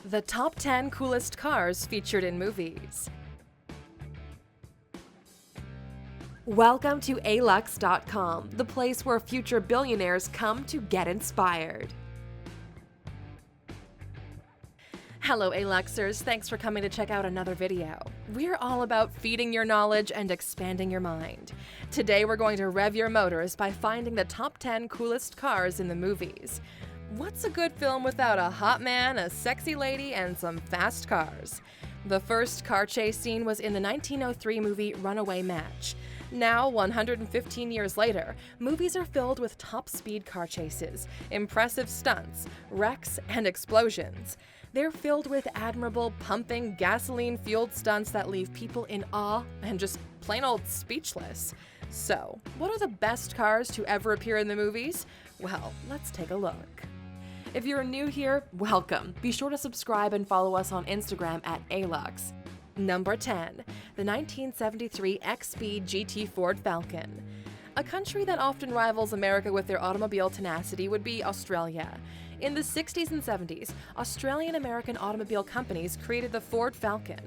The top 10 coolest cars featured in movies. Welcome to alux.com, the place where future billionaires come to get inspired. Hello Aluxers, thanks for coming to check out another video. We're all about feeding your knowledge and expanding your mind. Today we're going to rev your motors by finding the top 10 coolest cars in the movies. What's a good film without a hot man, a sexy lady, and some fast cars? The first car chase scene was in the 1903 movie Runaway Match. Now, 115 years later, movies are filled with top-speed car chases, impressive stunts, wrecks, and explosions. They're filled with admirable, pumping, gasoline-fueled stunts that leave people in awe and just plain old speechless. So, what are the best cars to ever appear in the movies? Well, let's take a look. If you're new here, welcome. Be sure to subscribe and follow us on Instagram at Alux. Number 10. The 1973 XP GT Ford Falcon. A country that often rivals America with their automobile tenacity would be Australia. In the 60s and 70s, Australian-American automobile companies created the Ford Falcon.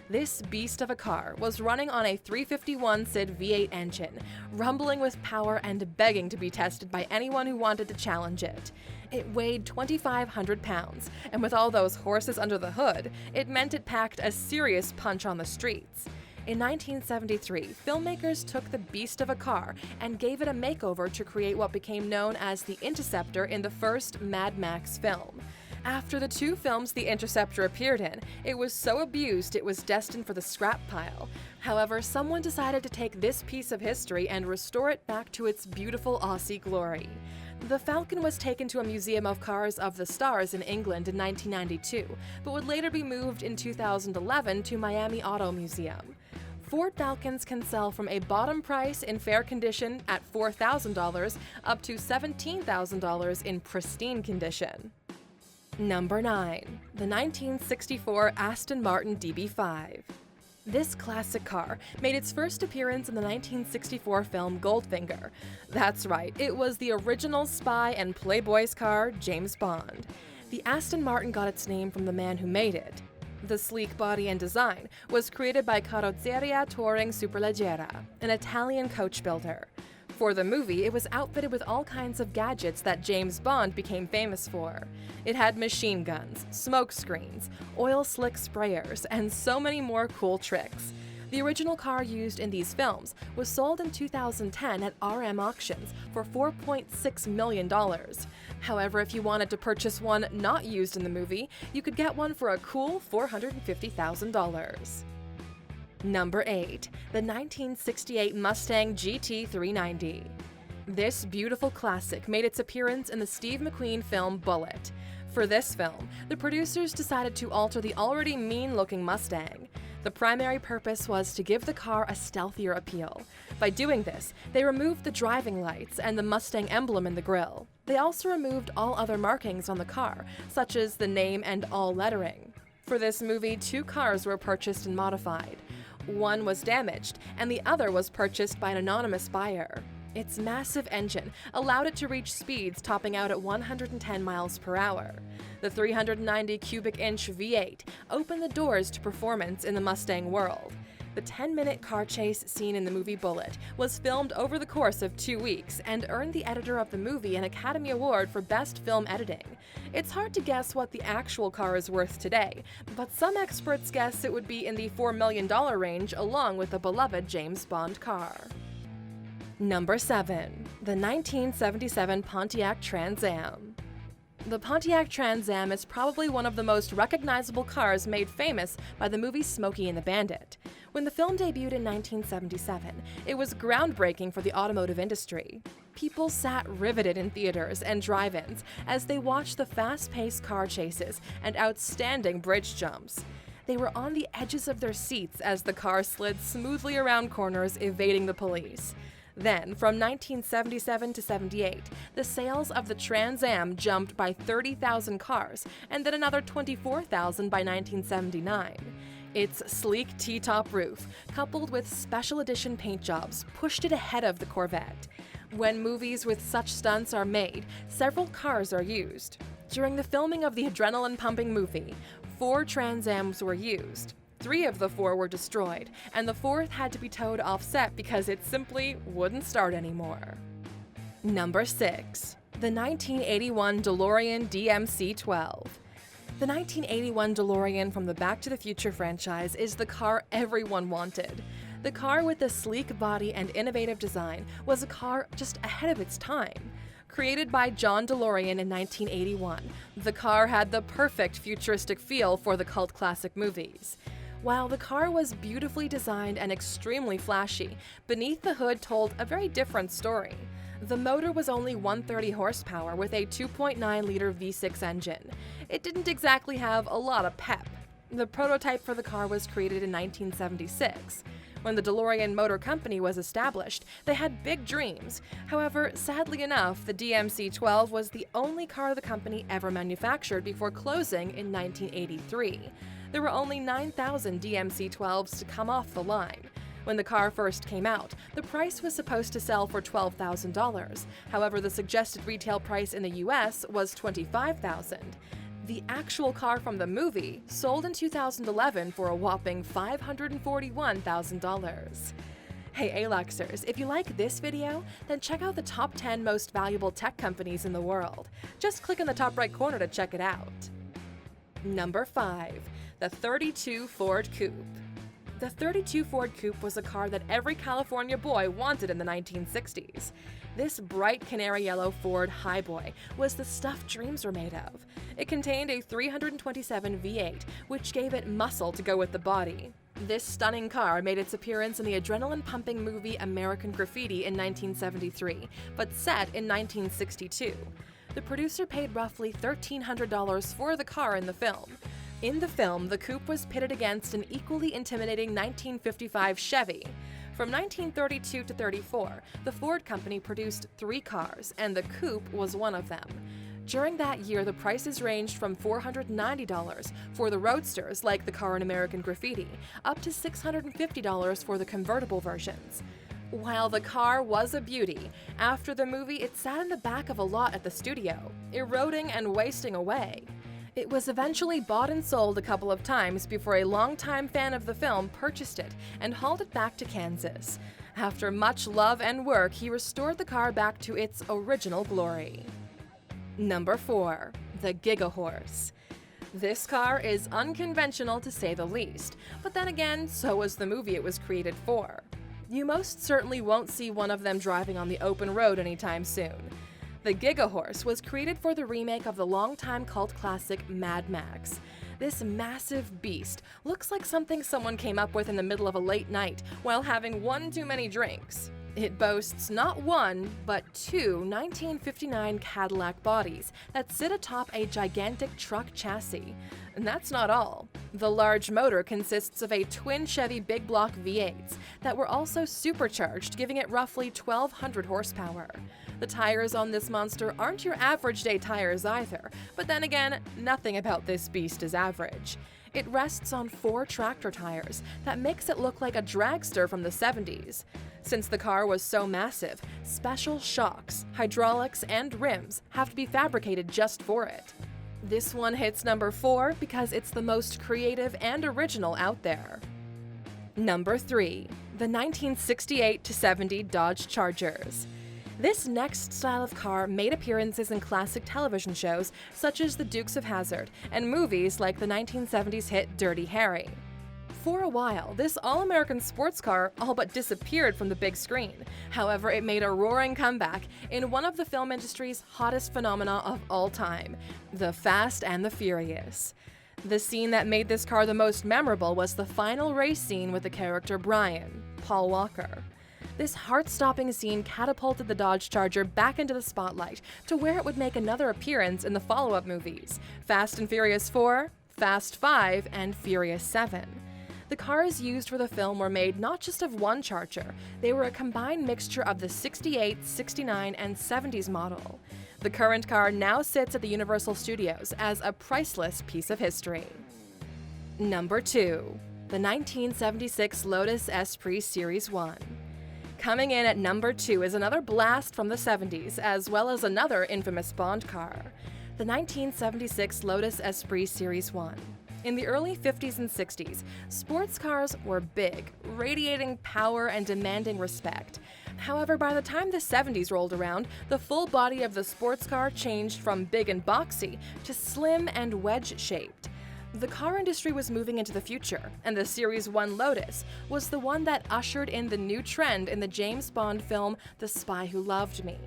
This beast of a car was running on a 351 SID V8 engine, rumbling with power and begging to be tested by anyone who wanted to challenge it. It weighed 2,500 pounds, and with all those horses under the hood, it meant it packed a serious punch on the streets. In 1973, filmmakers took the beast of a car and gave it a makeover to create what became known as the Interceptor in the first Mad Max film. After the two films the Interceptor appeared in, it was so abused it was destined for the scrap pile. However, someone decided to take this piece of history and restore it back to its beautiful Aussie glory. The Falcon was taken to a museum of cars of the stars in England in 1992, but would later be moved in 2011 to Miami Auto Museum. Ford Falcons can sell from a bottom price in fair condition at $4,000 up to $17,000 in pristine condition. Number 9. The 1964 Aston Martin DB5. This classic car made its first appearance in the 1964 film Goldfinger. That's right, it was the original spy and playboy's car, James Bond. The Aston Martin got its name from the man who made it. The sleek body and design was created by Carrozzeria Touring Superleggera, an Italian coach builder. For the movie, it was outfitted with all kinds of gadgets that James Bond became famous for. It had machine guns, smoke screens, oil slick sprayers, and so many more cool tricks. The original car used in these films was sold in 2010 at RM Auctions for $4.6 million. However, if you wanted to purchase one not used in the movie, you could get one for a cool $450,000. Number 8. The 1968 Mustang GT390. This beautiful classic made its appearance in the Steve McQueen film Bullitt. For this film, the producers decided to alter the already mean-looking Mustang. The primary purpose was to give the car a stealthier appeal. By doing this, they removed the driving lights and the Mustang emblem in the grille. They also removed all other markings on the car, such as the name and all lettering. For this movie, two cars were purchased and modified. One was damaged, and the other was purchased by an anonymous buyer. Its massive engine allowed it to reach speeds topping out at 110 miles per hour. The 390 cubic inch V8 opened the doors to performance in the Mustang world. The 10-minute car chase scene in the movie Bullitt was filmed over the course of 2 weeks and earned the editor of the movie an Academy Award for Best Film Editing. It's hard to guess what the actual car is worth today, but some experts guess it would be in the $4 million range along with the beloved James Bond car. Number 7. The 1977 Pontiac Trans Am. The Pontiac Trans Am is probably one of the most recognizable cars made famous by the movie Smokey and the Bandit. When the film debuted in 1977, it was groundbreaking for the automotive industry. People sat riveted in theaters and drive-ins as they watched the fast-paced car chases and outstanding bridge jumps. They were on the edges of their seats as the car slid smoothly around corners, evading the police. Then, from 1977 to 78, the sales of the Trans Am jumped by 30,000 cars, and then another 24,000 by 1979. Its sleek T-top roof, coupled with special edition paint jobs, pushed it ahead of the Corvette. When movies with such stunts are made, several cars are used. During the filming of the adrenaline-pumping movie, 4 Trans Ams were used. 3 of the 4 were destroyed, and the 4th had to be towed off-set because it simply wouldn't start anymore. Number 6. The 1981 DeLorean DMC-12. The 1981 DeLorean from the Back to the Future franchise is the car everyone wanted. The car with the sleek body and innovative design was a car just ahead of its time. Created by John DeLorean in 1981, the car had the perfect futuristic feel for the cult classic movies. While the car was beautifully designed and extremely flashy, beneath the hood told a very different story. The motor was only 130 horsepower with a 2.9-liter V6 engine. It didn't exactly have a lot of pep. The prototype for the car was created in 1976. When the DeLorean Motor Company was established, they had big dreams. However, sadly enough, the DMC-12 was the only car the company ever manufactured before closing in 1983. There were only 9,000 DMC-12s to come off the line. When the car first came out, the price was supposed to sell for $12,000. However, the suggested retail price in the US was $25,000. The actual car from the movie sold in 2011 for a whopping $541,000. Hey Aluxers, if you like this video, then check out the top 10 most valuable tech companies in the world. Just click in the top right corner to check it out. Number 5. The 32 Ford Coupe. The 32 Ford Coupe was a car that every California boy wanted in the 1960s. This bright canary yellow Ford Highboy was the stuff dreams were made of. It contained a 327 V8, which gave it muscle to go with the body. This stunning car made its appearance in the adrenaline-pumping movie American Graffiti in 1973, but set in 1962. The producer paid roughly $1,300 for the car in the film. In the film, the coupe was pitted against an equally intimidating 1955 Chevy. From 1932 to 34, the Ford Company produced 3 cars, and the coupe was one of them. During that year, the prices ranged from $490 for the roadsters, like the car in American Graffiti, up to $650 for the convertible versions. While the car was a beauty, after the movie it sat in the back of a lot at the studio, eroding and wasting away. It was eventually bought and sold a couple of times before a longtime fan of the film purchased it and hauled it back to Kansas. After much love and work, he restored the car back to its original glory. Number 4. The Gigahorse. This car is unconventional to say the least, but then again, so was the movie it was created for. You most certainly won't see one of them driving on the open road anytime soon. The Gigahorse was created for the remake of the longtime cult classic Mad Max. This massive beast looks like something someone came up with in the middle of a late night while having one too many drinks. It boasts not one, but 2 1959 Cadillac bodies that sit atop a gigantic truck chassis. And that's not all. The large motor consists of a twin Chevy big block V8s that were also supercharged, giving it roughly 1,200 horsepower. The tires on this monster aren't your average day tires either, but then again, nothing about this beast is average. It rests on 4 tractor tires that makes it look like a dragster from the 70s. Since the car was so massive, special shocks, hydraulics, and rims have to be fabricated just for it. This one hits number 4 because it's the most creative and original out there. Number 3. The 1968-70 Dodge Chargers. This next style of car made appearances in classic television shows such as The Dukes of Hazzard and movies like the 1970s hit Dirty Harry. For a while, this all-American sports car all but disappeared from the big screen. However, it made a roaring comeback in one of the film industry's hottest phenomena of all time, The Fast and the Furious. The scene that made this car the most memorable was the final race scene with the character Brian, Paul Walker. This heart-stopping scene catapulted the Dodge Charger back into the spotlight to where it would make another appearance in the follow-up movies, Fast and Furious 4, Fast 5, and Furious 7. The cars used for the film were made not just of one Charger, they were a combined mixture of the 68, 69, and 70s model. The current car now sits at the Universal Studios as a priceless piece of history. Number 2. The 1976 Lotus Esprit Series 1. Coming in at number 2 is another blast from the 70s, as well as another infamous Bond car, the 1976 Lotus Esprit Series 1. In the early 50s and 60s, sports cars were big, radiating power and demanding respect. However, by the time the 70s rolled around, the full body of the sports car changed from big and boxy to slim and wedge-shaped. The car industry was moving into the future, and the Series 1 Lotus was the one that ushered in the new trend in the James Bond film The Spy Who Loved Me.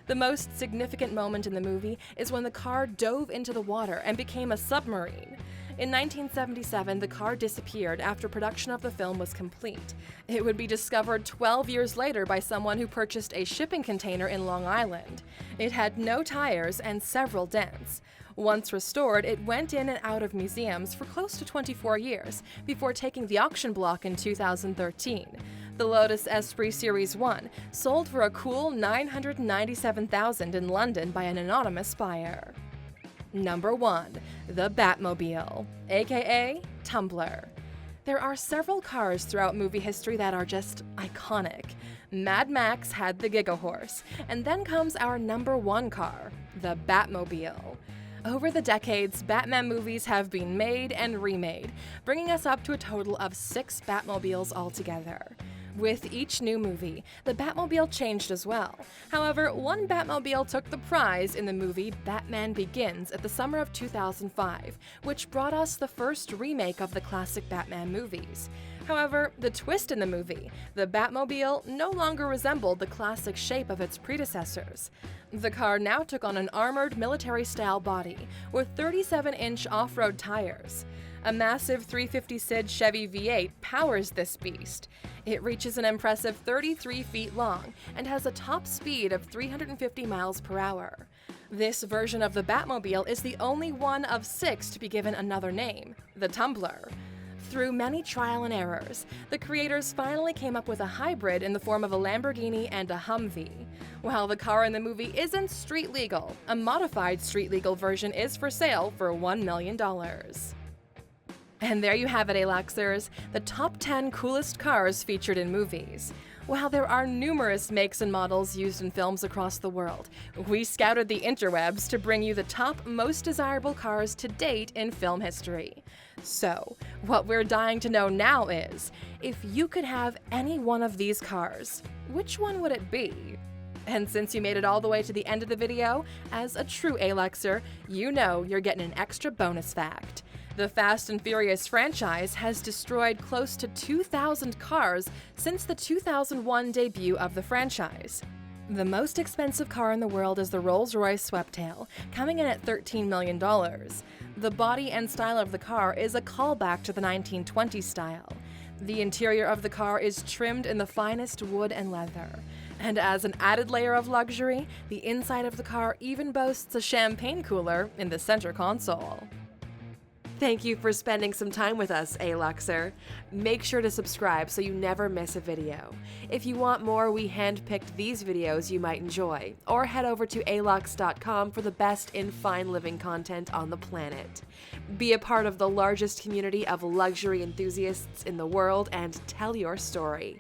The most significant moment in the movie is when the car dove into the water and became a submarine. In 1977, the car disappeared after production of the film was complete. It would be discovered 12 years later by someone who purchased a shipping container in Long Island. It had no tires and several dents. Once restored, it went in and out of museums for close to 24 years before taking the auction block in 2013. The Lotus Esprit Series 1 sold for a cool $997,000 in London by an anonymous buyer. Number 1. The Batmobile, aka Tumbler. There are several cars throughout movie history that are just iconic. Mad Max had the Gigahorse, and then comes our number 1 car, the Batmobile. Over the decades, Batman movies have been made and remade, bringing us up to a total of 6 Batmobiles altogether. With each new movie, the Batmobile changed as well. However, one Batmobile took the prize in the movie Batman Begins at the summer of 2005, which brought us the first remake of the classic Batman movies. However, the twist in the movie, the Batmobile no longer resembled the classic shape of its predecessors. The car now took on an armored military-style body with 37-inch off-road tires. A massive 350 SID Chevy V8 powers this beast. It reaches an impressive 33 feet long and has a top speed of 350 miles per hour. This version of the Batmobile is the only one of 6 to be given another name, the Tumbler. Through many trial and errors, the creators finally came up with a hybrid in the form of a Lamborghini and a Humvee. While the car in the movie isn't street legal, a modified street legal version is for sale for $1 million. And there you have it, Aluxers, the top 10 coolest cars featured in movies. While there are numerous makes and models used in films across the world, we scouted the interwebs to bring you the top most desirable cars to date in film history. So, what we're dying to know now is, if you could have any one of these cars, which one would it be? And since you made it all the way to the end of the video, as a true Aluxer, you know you're getting an extra bonus fact. The Fast and Furious franchise has destroyed close to 2,000 cars since the 2001 debut of the franchise. The most expensive car in the world is the Rolls-Royce Sweptail, coming in at $13 million. The body and style of the car is a callback to the 1920s style. The interior of the car is trimmed in the finest wood and leather. And as an added layer of luxury, the inside of the car even boasts a champagne cooler in the center console. Thank you for spending some time with us, Aluxer. Make sure to subscribe so you never miss a video. If you want more, we handpicked these videos you might enjoy, or head over to alux.com for the best in fine living content on the planet. Be a part of the largest community of luxury enthusiasts in the world and tell your story.